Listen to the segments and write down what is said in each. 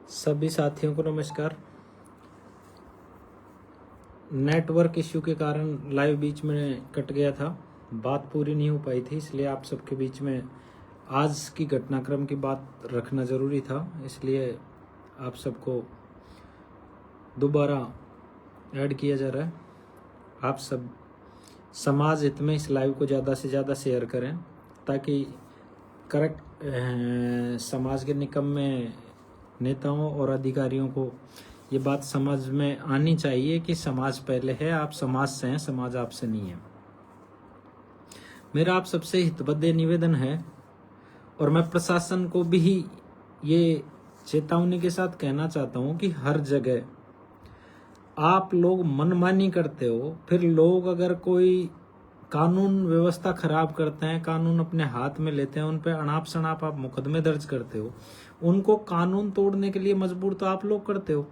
सभी साथियों को नमस्कार। नेटवर्क इश्यू के कारण लाइव बीच में कट गया था, बात पूरी नहीं हो पाई थी, इसलिए आप सबके बीच में आज की घटनाक्रम की बात रखना ज़रूरी था, इसलिए आप सबको दोबारा ऐड किया जा रहा है। आप सब समाज हित में इस लाइव को ज़्यादा से ज़्यादा शेयर करें ताकि करेक्ट समाज के निकम्मे नेताओं और अधिकारियों को ये बात समझ में आनी चाहिए कि समाज पहले है, आप समाज से हैं, समाज आपसे नहीं है। मेरा आप सबसे हितबद्ध निवेदन है और मैं प्रशासन को भी ये चेतावनी के साथ कहना चाहता हूँ कि हर जगह आप लोग मनमानी करते हो, फिर लोग अगर कोई कानून व्यवस्था खराब करते हैं, कानून अपने हाथ में लेते हैं, उन पर अनाप शनाप आप मुकदमे दर्ज करते हो, उनको कानून तोड़ने के लिए मजबूर तो आप लोग करते हो।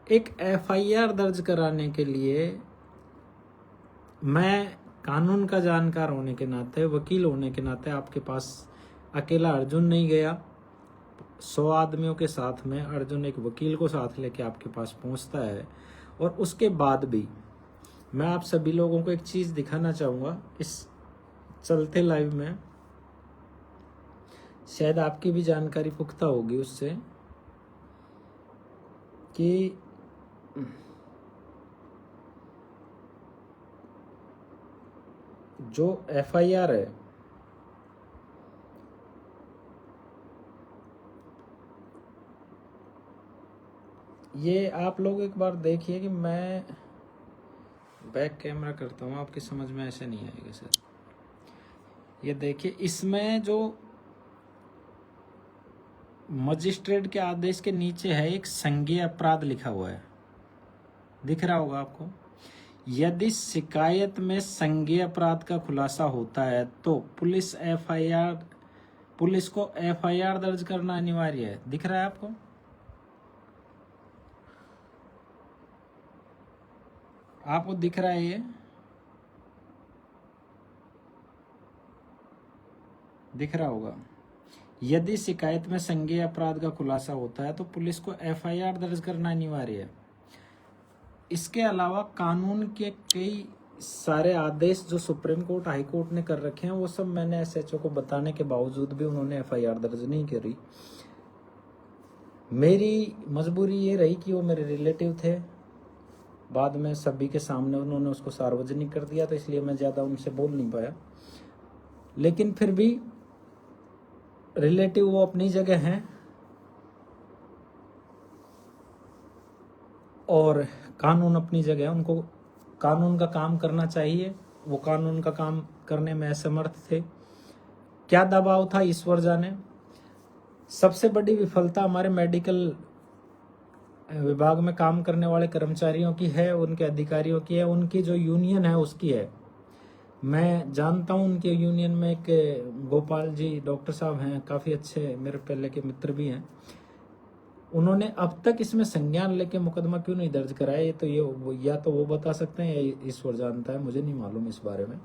एक एफआईआर दर्ज कराने के लिए मैं कानून का जानकार होने के नाते, वकील होने के नाते आपके पास अकेला अर्जुन नहीं गया, 100 आदमियों के साथ में अर्जुन एक वकील को साथ लेके आपके पास पहुंचता है। और उसके बाद भी मैं आप सभी लोगों को एक चीज़ दिखाना चाहूँगा इस चलते लाइव में, शायद आपकी भी जानकारी पुख्ता होगी उससे, कि जो एफआईआर है ये आप लोग एक बार देखिए कि मैं बैक कैमरा करता हूँ, आपकी समझ में ऐसे नहीं आएगा सर। ये देखिए, इसमें जो मजिस्ट्रेट के आदेश के नीचे है एक संज्ञेय अपराध लिखा हुआ है, दिख रहा होगा आपको। यदि शिकायत में संज्ञेय अपराध का खुलासा होता है तो पुलिस को एफआईआर दर्ज करना अनिवार्य है। दिख रहा है आपको? आपको दिख रहा है? ये दिख रहा होगा। यदि शिकायत में संज्ञेय अपराध का खुलासा होता है तो पुलिस को एफआईआर दर्ज करना अनिवार्य है। इसके अलावा कानून के कई सारे आदेश जो सुप्रीम कोर्ट, हाई कोर्ट ने कर रखे हैं, वो सब मैंने एसएचओ को बताने के बावजूद भी उन्होंने एफआईआर दर्ज नहीं करी। मेरी मजबूरी ये रही कि वो मेरे रिलेटिव थे, बाद में सभी के सामने उन्होंने उसको सार्वजनिक कर दिया, तो इसलिए मैं ज़्यादा उनसे बोल नहीं पाया। लेकिन फिर भी रिलेटिव वो अपनी जगह हैं और कानून अपनी जगह है, उनको कानून का काम करना चाहिए। वो कानून का काम करने में असमर्थ थे। क्या दबाव था ईश्वर जाने। सबसे बड़ी विफलता हमारे मेडिकल विभाग में काम करने वाले कर्मचारियों की है, उनके अधिकारियों की है, उनकी जो यूनियन है उसकी है। मैं जानता हूं उनके यूनियन में एक गोपाल जी डॉक्टर साहब हैं, काफ़ी अच्छे मेरे पहले के मित्र भी हैं। उन्होंने अब तक इसमें संज्ञान लेके मुकदमा क्यों नहीं दर्ज कराया, ये तो या तो वो बता सकते हैं या ईश्वर जानता है, मुझे नहीं मालूम इस बारे में।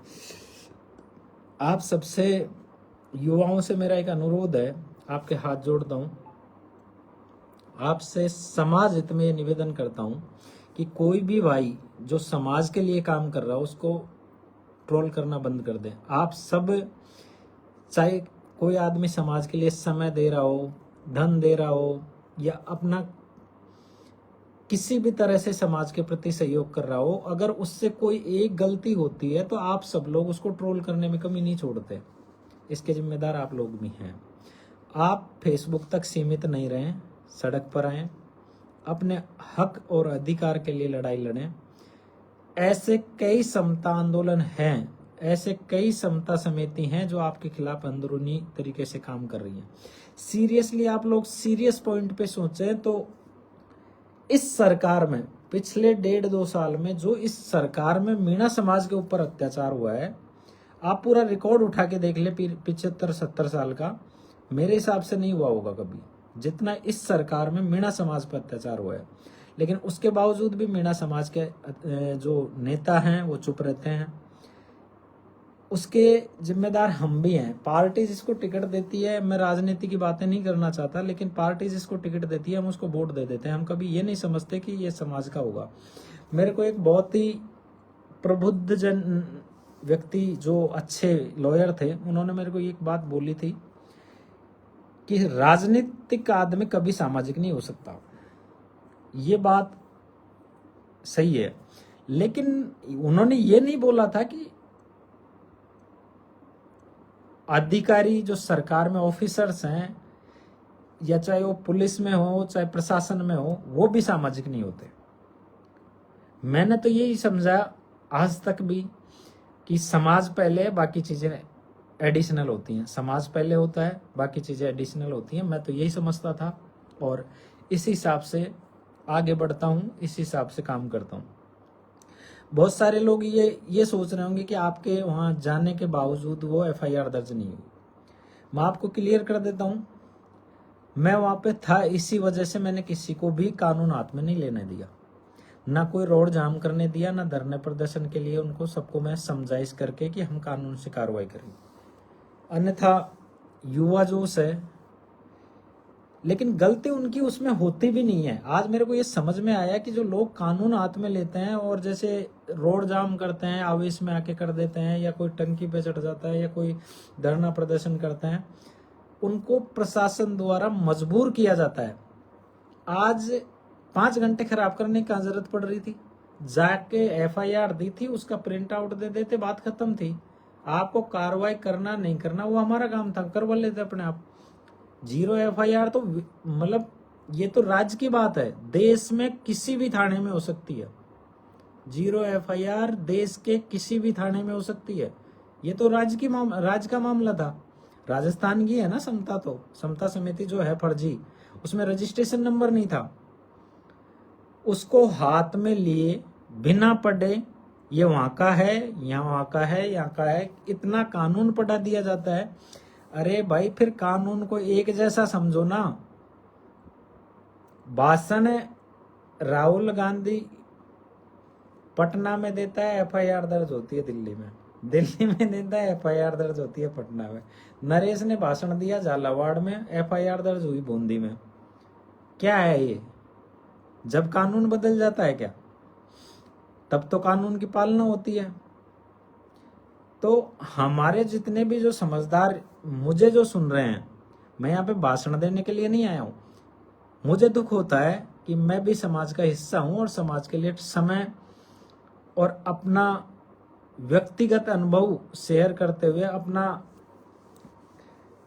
आप सबसे युवाओं से मेरा एक अनुरोध है, आपके हाथ जोड़ता हूँ, आपसे समाज हित में निवेदन करता हूँ कि कोई भी भाई जो समाज के लिए काम कर रहा हो उसको ट्रोल करना बंद कर दें। आप सब, चाहे कोई आदमी समाज के लिए समय दे रहा हो, धन दे रहा हो, या अपना किसी भी तरह से समाज के प्रति सहयोग कर रहा हो, अगर उससे कोई एक गलती होती है तो आप सब लोग उसको ट्रोल करने में कमी नहीं छोड़ते। इसके जिम्मेदार आप लोग भी हैं। आप फेसबुक तक सीमित नहीं रहें, सड़क पर आएं, अपने हक और अधिकार के लिए लड़ाई लड़ें। ऐसे कई समता आंदोलन हैं, ऐसे कई समता समिति हैं जो आपके खिलाफ अंदरूनी तरीके से काम कर रही हैं। सीरियसली आप लोग सीरियस पॉइंट पे सोचें तो इस सरकार में पिछले 1.5-2 साल में जो इस सरकार में मीणा समाज के ऊपर अत्याचार हुआ है, आप पूरा रिकॉर्ड उठा के देख ले 75-70 साल का, मेरे हिसाब से नहीं हुआ होगा कभी जितना इस सरकार में मीणा समाज पर अत्याचार हुआ है। लेकिन उसके बावजूद भी मीणा समाज के जो नेता हैं वो चुप रहते हैं। उसके जिम्मेदार हम भी हैं। पार्टी जिसको टिकट देती है, मैं राजनीति की बातें नहीं करना चाहता, लेकिन पार्टी जिसको टिकट देती है हम उसको वोट दे देते हैं। हम कभी ये नहीं समझते कि ये समाज का होगा। मेरे को एक बहुत ही प्रबुद्ध जन व्यक्ति जो अच्छे लॉयर थे, उन्होंने मेरे को एक बात बोली थी कि राजनीतिक आदमी कभी सामाजिक नहीं हो सकता। ये बात सही है, लेकिन उन्होंने ये नहीं बोला था कि अधिकारी जो सरकार में ऑफिसर्स हैं, या चाहे वो पुलिस में हो चाहे प्रशासन में हो, वो भी सामाजिक नहीं होते। मैंने तो यही समझा आज तक भी कि समाज पहले, बाकी चीजें एडिशनल होती हैं। समाज पहले होता है, बाकी चीजें एडिशनल होती हैं। मैं तो यही समझता था और इस हिसाब से आगे बढ़ता हूँ, इस हिसाब से काम करता हूँ। बहुत सारे लोग ये सोच रहे होंगे कि आपके वहाँ जाने के बावजूद वो एफआईआर दर्ज नहीं हुई। मैं आपको क्लियर कर देता हूँ, मैं वहाँ पे था इसी वजह से मैंने किसी को भी कानून हाथ में नहीं लेने दिया, ना कोई रोड जाम करने दिया, ना धरने प्रदर्शन के लिए उनको सबको मैं समझाइश करके कि हम कानून से कार्रवाई करें। अन्यथा युवा जोश है, लेकिन गलती उनकी उसमें होती भी नहीं है। आज मेरे को ये समझ में आया कि जो लोग कानून हाथ में लेते हैं और जैसे रोड जाम करते हैं, आवेश में आके कर देते हैं, या कोई टंकी पे चढ़ जाता है, या कोई धरना प्रदर्शन करते हैं, उनको प्रशासन द्वारा मजबूर किया जाता है। आज 5 घंटे खराब करने की जरूरत पड़ रही थी, जाके एफआईआर दी थी, उसका प्रिंट आउट दे देते, बात खत्म थी। आपको कार्रवाई करना नहीं करना वो हमारा काम था, करवा लेते अपने आप। 0 एफआईआर तो मतलब ये तो राज्य की बात है, देश में किसी भी थाने में हो सकती है। 0 एफआईआर देश के किसी भी थाने में हो सकती है। ये तो राज्य का मामला था। राजस्थान की है ना समता, तो समता समिति जो है फर्जी, उसमें रजिस्ट्रेशन नंबर नहीं था, उसको हाथ में लिए बिना पढ़े ये वहां का है, यहाँ वहां का है, यहाँ का है, इतना कानून पढ़ा दिया जाता है। अरे भाई, फिर कानून को एक जैसा समझो ना। भाषण राहुल गांधी पटना में देता है, एफआईआर दर्ज होती है दिल्ली में देता है, एफआईआर दर्ज होती है पटना में। नरेश ने भाषण दिया झालावाड़ में, एफआईआर दर्ज हुई बूंदी में। क्या है ये? जब कानून बदल जाता है क्या, तब तो कानून की पालना होती है। तो हमारे जितने भी जो समझदार, मुझे जो सुन रहे हैं, मैं यहाँ पे भाषण देने के लिए नहीं आया हूँ। मुझे दुख होता है कि मैं भी समाज का हिस्सा हूँ और समाज के लिए समय और अपना व्यक्तिगत अनुभव शेयर करते हुए अपना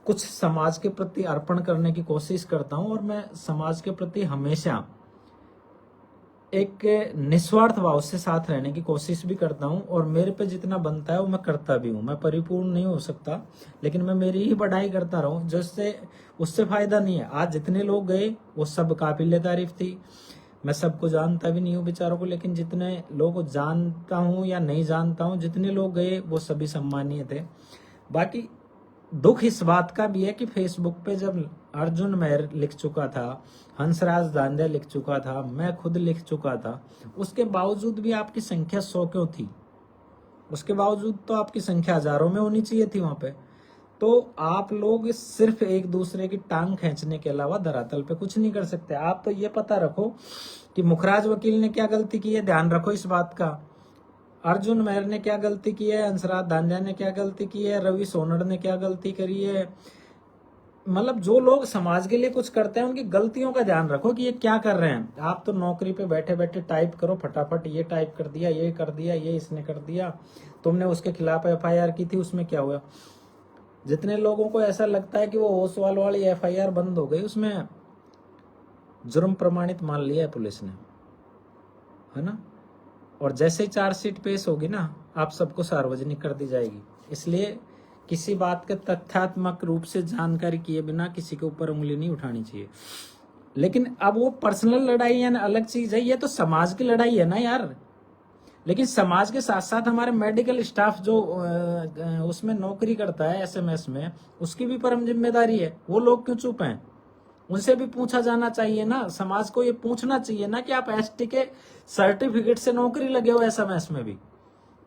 कुछ समाज के प्रति अर्पण करने की कोशिश करता हूँ। और मैं समाज के प्रति हमेशा एक निस्वार्थ भाव से साथ रहने की कोशिश भी करता हूँ, और मेरे पे जितना बनता है वो मैं करता भी हूँ। मैं परिपूर्ण नहीं हो सकता, लेकिन मैं मेरी ही बढ़ाई करता रहूँ, जिससे उससे फायदा नहीं है। आज जितने लोग गए वो सब काबिल तारीफ थी। मैं सबको जानता भी नहीं हूँ बेचारों को, लेकिन जितने लोगों को जानता हूँ या नहीं जानता हूँ, जितने लोग गए वो सभी सम्मानीय थे। बाकी दुख इस बात का भी है कि फेसबुक पे जब अर्जुन मेहर लिख चुका था, हंसराज दांडिया लिख चुका था, मैं खुद लिख चुका था, उसके बावजूद भी आपकी संख्या 100 क्यों थी? उसके बावजूद तो आपकी संख्या हजारों में होनी चाहिए थी वहां पे। तो आप लोग सिर्फ एक दूसरे की टांग खींचने के अलावा धरातल पे कुछ नहीं कर सकते। आप तो ये पता रखो कि मुखराज वकील ने क्या गलती की है, ध्यान रखो इस बात का। अर्जुन मेहर ने क्या गलती की है, हंसराज दांडिया ने क्या गलती की है, रवि सोनड़ ने क्या गलती करी है। मतलब जो लोग समाज के लिए कुछ करते हैं उनकी गलतियों का ध्यान रखो कि ये क्या कर रहे हैं। आप तो नौकरी पे बैठे बैठे टाइप करो फटाफट, ये टाइप कर दिया, ये कर दिया, ये इसने कर दिया, तुमने उसके खिलाफ एफआईआर की थी, उसमें क्या हुआ? जितने लोगों को ऐसा लगता है कि वो ओसवाल वाली एफआईआर बंद हो गई, उसमें जुर्म प्रमाणित मान लिया है पुलिस ने, है ना। और जैसे ही चार्जशीट पेश होगी ना, आप सबको सार्वजनिक कर दी जाएगी। इसलिए किसी बात के तथ्यात्मक रूप से जानकारी किए बिना किसी के ऊपर उंगली नहीं उठानी चाहिए। लेकिन अब वो पर्सनल लड़ाई है ना, अलग चीज है, ये तो समाज की लड़ाई है ना यार। लेकिन समाज के साथ साथ हमारे मेडिकल स्टाफ जो उसमें नौकरी करता है एसएमएस में, उसकी भी परम जिम्मेदारी है। वो लोग क्यों चुप हैं? उनसे भी पूछा जाना चाहिए ना। समाज को ये पूछना चाहिए ना कि आप एसटी के सर्टिफिकेट से नौकरी लगे हो एसएमएस में भी,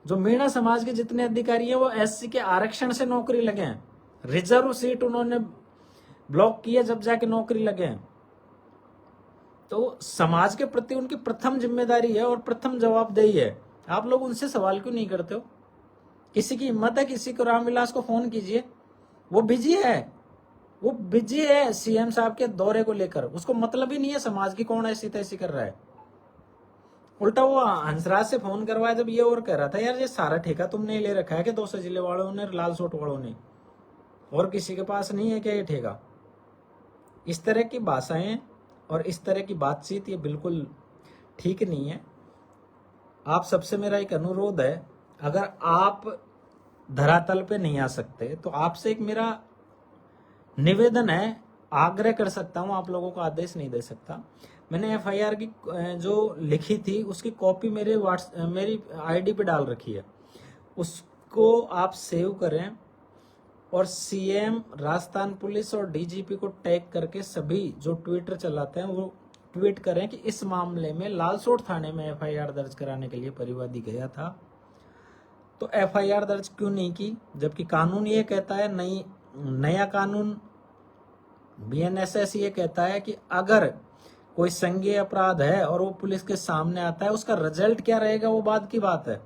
जो मीणा समाज के जितने अधिकारी हैं वो एससी के आरक्षण से नौकरी लगे हैं, रिजर्व सीट उन्होंने ब्लॉक किया जब जाके नौकरी लगे हैं। तो समाज के प्रति उनकी प्रथम जिम्मेदारी है और प्रथम जवाबदेही है। आप लोग उनसे सवाल क्यों नहीं करते हो? किसी की हिम्मत है किसी को रामविलास को फोन कीजिए, वो बिजी है सीएम साहब के दौरे को लेकर, उसको मतलब ही नहीं है समाज की कौन ऐसी तैसी कर रहा है। उल्टा वो हंसराज से फोन करवाया जब ये और कह रहा था यार ये सारा ठेका तुमने ले रखा है कि 200 जिले वालों ने, लाल सोट वालों ने, और किसी के पास नहीं है क्या ये ठेका? इस तरह की भाषाएं और इस तरह की बातचीत ये बिल्कुल ठीक नहीं है। आप सबसे मेरा एक अनुरोध है, अगर आप धरातल पे नहीं आ सकते तो आपसे एक मेरा निवेदन है, आग्रह कर सकता हूं, आप लोगों को आदेश नहीं दे सकता। मैंने एफआईआर की जो लिखी थी उसकी कॉपी मेरी आईडी पे डाल रखी है, उसको आप सेव करें और सीएम, राजस्थान पुलिस और डीजीपी को टैग करके सभी जो ट्विटर चलाते हैं वो ट्वीट करें कि इस मामले में लालसोट थाने में एफआईआर दर्ज कराने के लिए परिवादी गया था, तो एफआईआर दर्ज क्यों नहीं की? जबकि कानून ये कहता है, नया कानून बीएनएसएस ये कहता है कि अगर कोई संज्ञेय अपराध है और वो पुलिस के सामने आता है, उसका रिजल्ट क्या रहेगा वो बाद की बात है,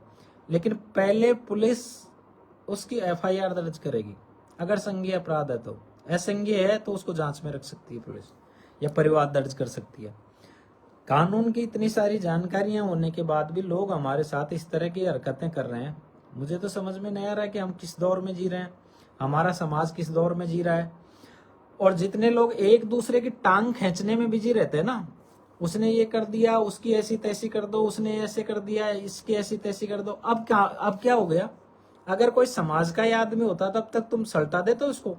लेकिन पहले पुलिस उसकी एफआईआर दर्ज करेगी। अगर संज्ञेय अपराध है तो, असंज्ञेय है तो उसको जांच में रख सकती है पुलिस या परिवाद दर्ज कर सकती है। कानून की इतनी सारी जानकारियां होने के बाद भी लोग हमारे साथ इस तरह की हरकतें कर रहे हैं। मुझे तो समझ में नहीं आ रहा है कि हम किस दौर में जी रहे हैं, हमारा समाज किस दौर में जी रहा है। और जितने लोग एक दूसरे की टांग खींचने में बिजी रहते हैं ना, उसने ये कर दिया, उसकी ऐसी तैसी कर दो, उसने ऐसे कर दिया, इसकी ऐसी तैसी कर दो। अब क्या हो गया? अगर कोई समाज का ही आदमी होता तब तक तुम सल्टा देते उसको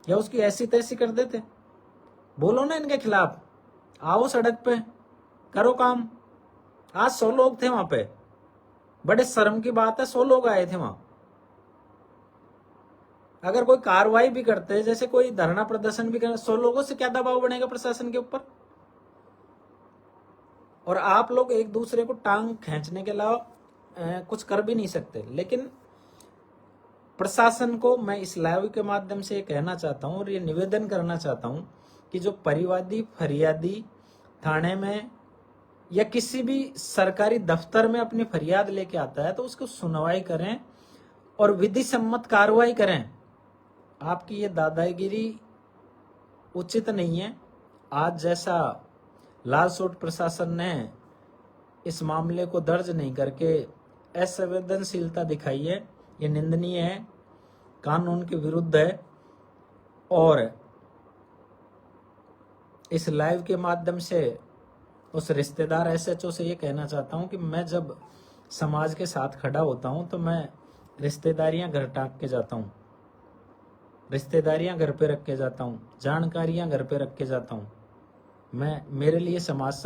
या उसकी ऐसी तैसी कर देते? बोलो ना इनके खिलाफ, आओ सड़क पे, करो काम। आज 100 लोग थे वहां पे, बड़े शर्म की बात है 100 लोग आए थे वहां। अगर कोई कार्रवाई भी करते, जैसे कोई धरना प्रदर्शन भी करते, 100 लोगों से क्या दबाव बनेगा प्रशासन के ऊपर? और आप लोग एक दूसरे को टांग खींचने के अलावा कुछ कर भी नहीं सकते। लेकिन प्रशासन को मैं इस लाइव के माध्यम से ये कहना चाहता हूं और ये निवेदन करना चाहता हूं कि जो परिवादी फरियादी थाने में या किसी भी सरकारी दफ्तर में अपनी फरियाद लेके आता है तो उसको सुनवाई करें और विधि सम्मत कार्रवाई करें। आपकी ये दादागिरी उचित नहीं है। आज जैसा लालसोट प्रशासन ने इस मामले को दर्ज नहीं करके असंवेदनशीलता दिखाई है, ये निंदनीय है, कानून के विरुद्ध है। और इस लाइव के माध्यम से उस रिश्तेदार एसएचओ से ये कहना चाहता हूं कि मैं जब समाज के साथ खड़ा होता हूं तो मैं रिश्तेदारियां घर टाक के जाता हूं, रिश्तेदारियां घर पे रख के जाता हूं, जानकारियां घर पे रख के जाता हूं। मेरे लिए समाज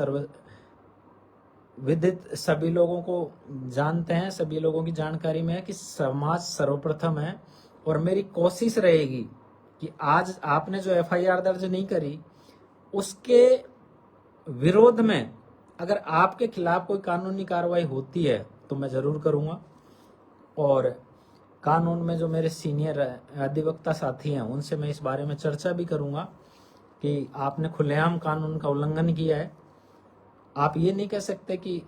विदित, सभी लोगों को जानते हैं, सभी लोगों की जानकारी में है कि समाज सर्वप्रथम है। और मेरी कोशिश रहेगी कि आज आपने जो एफआईआर दर्ज नहीं करी उसके विरोध में अगर आपके खिलाफ कोई कानूनी कार्रवाई होती है तो मैं जरूर करूंगा। और कानून में जो मेरे सीनियर अधिवक्ता साथी हैं उनसे मैं इस बारे में चर्चा भी करूंगा कि आपने खुलेआम कानून का उल्लंघन किया है। आप ये नहीं कह सकते कि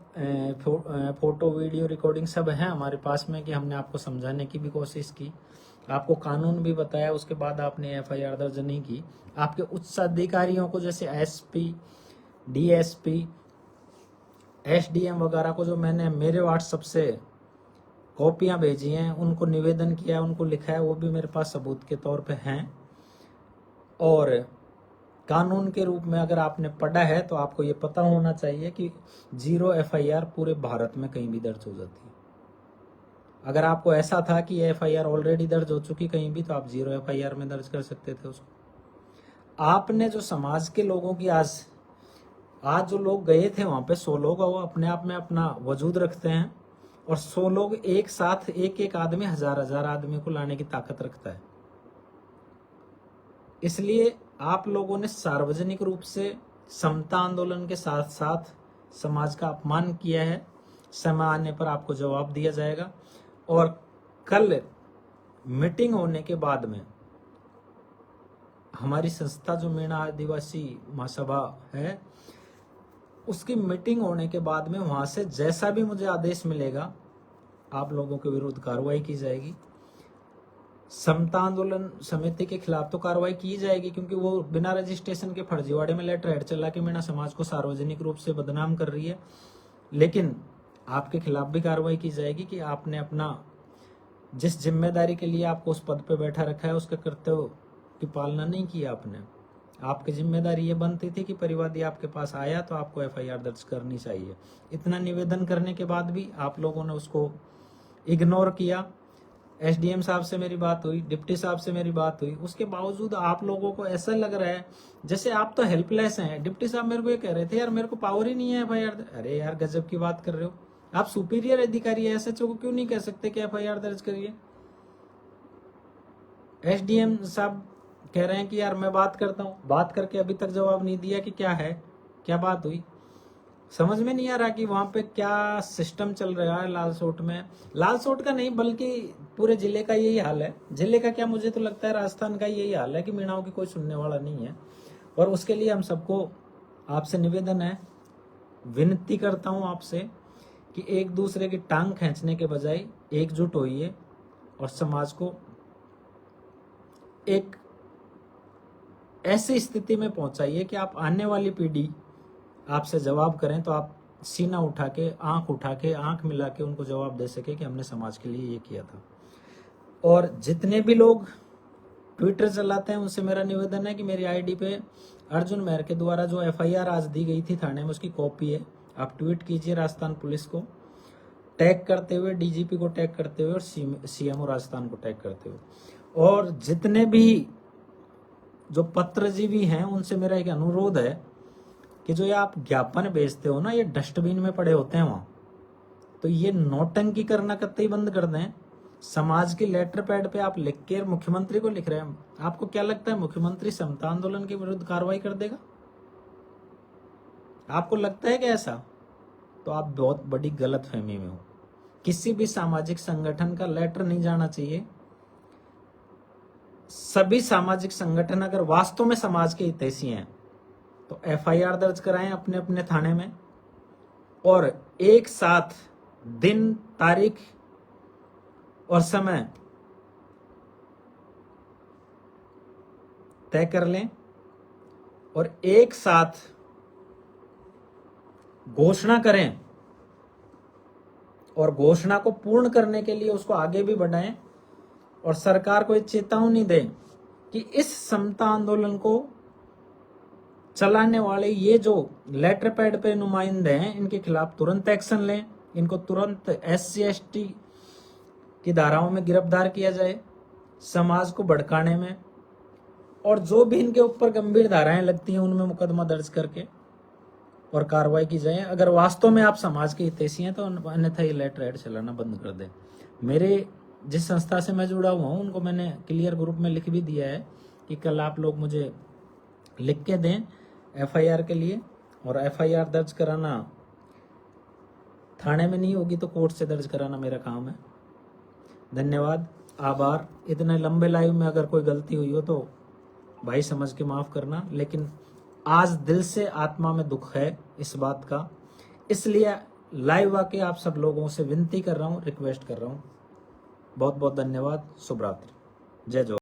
फोटो वीडियो रिकॉर्डिंग सब है हमारे पास में कि हमने आपको समझाने की भी कोशिश की, आपको कानून भी बताया, उसके बाद आपने एफआईआर दर्ज नहीं की। आपके उच्च अधिकारियों को जैसे एसपी, डीएसपी, एसडीएम वगैरह को जो मैंने मेरे व्हाट्सएप से कॉपियां भेजी हैं, उनको निवेदन किया, उनको लिखा है, वो भी मेरे पास सबूत के तौर पे हैं। और कानून के रूप में अगर आपने पढ़ा है तो आपको ये पता होना चाहिए कि 0 एफआईआर पूरे भारत में कहीं भी दर्ज हो जाती है। अगर आपको ऐसा था कि एफआईआर ऑलरेडी दर्ज हो चुकी कहीं भी तो आप 0 एफआईआर में दर्ज कर सकते थे उसको। आपने जो समाज के लोगों की आज जो लोग गए थे वहां पे 100 लोग, वो अपने आप में अपना वजूद रखते हैं और 100 लोग एक साथ, एक आदमी 1000 आदमी को लाने की ताकत रखता है। इसलिए आप लोगों ने सार्वजनिक रूप से समता आंदोलन के साथ साथ समाज का अपमान किया है समय आने पर आपको जवाब दिया जाएगा। और कल मीटिंग होने के बाद में हमारी संस्था जो मीणा आदिवासी महासभा है, उसकी मीटिंग होने के बाद में वहां से जैसा भी मुझे आदेश मिलेगा, आप लोगों के विरुद्ध कार्रवाई की जाएगी। समता आंदोलन समिति के खिलाफ तो कार्रवाई की जाएगी, क्योंकि वो बिना रजिस्ट्रेशन के फर्जीवाड़े में लेटर हेड चला के मीणा समाज को सार्वजनिक रूप से बदनाम कर रही है। लेकिन आपके खिलाफ भी कार्रवाई की जाएगी कि आपने अपना जिस जिम्मेदारी के लिए आपको उस पद पे बैठा रखा है, उसके कर्तव्य की पालना नहीं की आपने। आपकी जिम्मेदारी ये बनती थी कि परिवादी आपके पास आया तो आपको एफआईआर दर्ज करनी चाहिए। इतना निवेदन करने के बाद भी आप लोगों ने उसको इग्नोर किया। एसडीएम साहब से मेरी बात हुई, डिप्टी साहब से मेरी बात हुई, उसके बावजूद आप लोगों को ऐसा लग रहा है जैसे आप तो हेल्पलेस हैं। डिप्टी साहब मेरे को ये कह रहे थे, यार मेरे को पावर ही नहीं है एफआईआर। अरे यार गजब की बात कर रहे हो, आप सुपीरियर अधिकारी है, एसएचओ को क्यों नहीं कह सकते कि एफआईआर दर्ज करिए। एसडीएम साहब कह रहे हैं कि यार मैं बात करता हूं, बात करके अभी तक जवाब नहीं दिया कि क्या है, क्या बात हुई। समझ में नहीं आ रहा कि वहां पे क्या सिस्टम चल रहा है लालसोट में। लालसोट का नहीं बल्कि पूरे जिले का यही हाल है। जिले का क्या, मुझे तो लगता है राजस्थान का यही हाल है कि मीणाओं की कोई सुनने वाला नहीं है। और उसके लिए हम सबको आपसे निवेदन है, विनती करता हूं आपसे कि एक दूसरे की टांग खींचने के बजाय एकजुट होइए और समाज को एक ऐसी स्थिति में पहुंचाइए कि आप आने वाली पीढ़ी आपसे जवाब करें तो आप सीना उठा के, आंख मिला के उनको जवाब दे सके कि हमने समाज के लिए ये किया था। और जितने भी लोग ट्विटर चलाते हैं उनसे मेरा निवेदन है कि मेरी आईडी पे अर्जुन मेहर के द्वारा जो एफआईआर आज दी गई थी थाने में, उसकी कॉपी है। आप ट्वीट कीजिए राजस्थान पुलिस को टैग करते हुए, डीजीपी को टैग करते हुए और सीएमओ राजस्थान को टैग करते हुए। और जितने भी जो पत्रजीवी हैं उनसे मेरा एक अनुरोध है कि जो ये आप ज्ञापन भेजते हो ना, ये डस्टबिन में पड़े होते हैं वहां, तो ये नौटंकी करना कतई बंद कर दें। समाज के लेटर पैड पे आप लिख के मुख्यमंत्री को लिख रहे हैं। आपको क्या लगता है मुख्यमंत्री समता आंदोलन के विरुद्ध कार्रवाई कर देगा? आपको लगता है कि ऐसा? तो आप बहुत बड़ी गलतफहमी में हो। किसी भी सामाजिक संगठन का लेटर नहीं जाना चाहिए। सभी सामाजिक संगठन अगर वास्तव में समाज के हितैषी हैं तो एफआईआर दर्ज कराएं अपने अपने थाने में, और एक साथ दिन, तारीख और समय तय कर लें और एक साथ घोषणा करें, और घोषणा को पूर्ण करने के लिए उसको आगे भी बढ़ाएं और सरकार को एक चेतावनी दें कि इस समता आंदोलन को चलाने वाले ये जो लेटर पैड पे नुमाइंदे हैं, इनके खिलाफ तुरंत एक्शन लें। इनको तुरंत SC/ST की धाराओं में गिरफ्तार किया जाए समाज को भड़काने में, और जो भी इनके ऊपर गंभीर धाराएं लगती हैं उनमें मुकदमा दर्ज करके और कार्रवाई की जाए। अगर वास्तव में आप समाज के हितैषी हैं तो अन्यथा ये लेटर हेड चलाना बंद कर दें। मेरे जिस संस्था से मैं जुड़ा हुआ हूं उनको मैंने क्लियर ग्रुप में लिख भी दिया है कि कल आप लोग मुझे लिख के दें एफआईआर के लिए, और एफआईआर दर्ज कराना थाने में नहीं होगी तो कोर्ट से दर्ज कराना मेरा काम है। धन्यवाद, आभार। इतने लंबे लाइव में अगर कोई गलती हुई हो तो भाई समझ के माफ करना, लेकिन आज दिल से आत्मा में दुख है इस बात का, इसलिए लाइव आके आप सब लोगों से विनती कर रहा हूँ, रिक्वेस्ट कर रहा हूँ। बहुत बहुत धन्यवाद। शुभ रात्रि। जय जवाहर।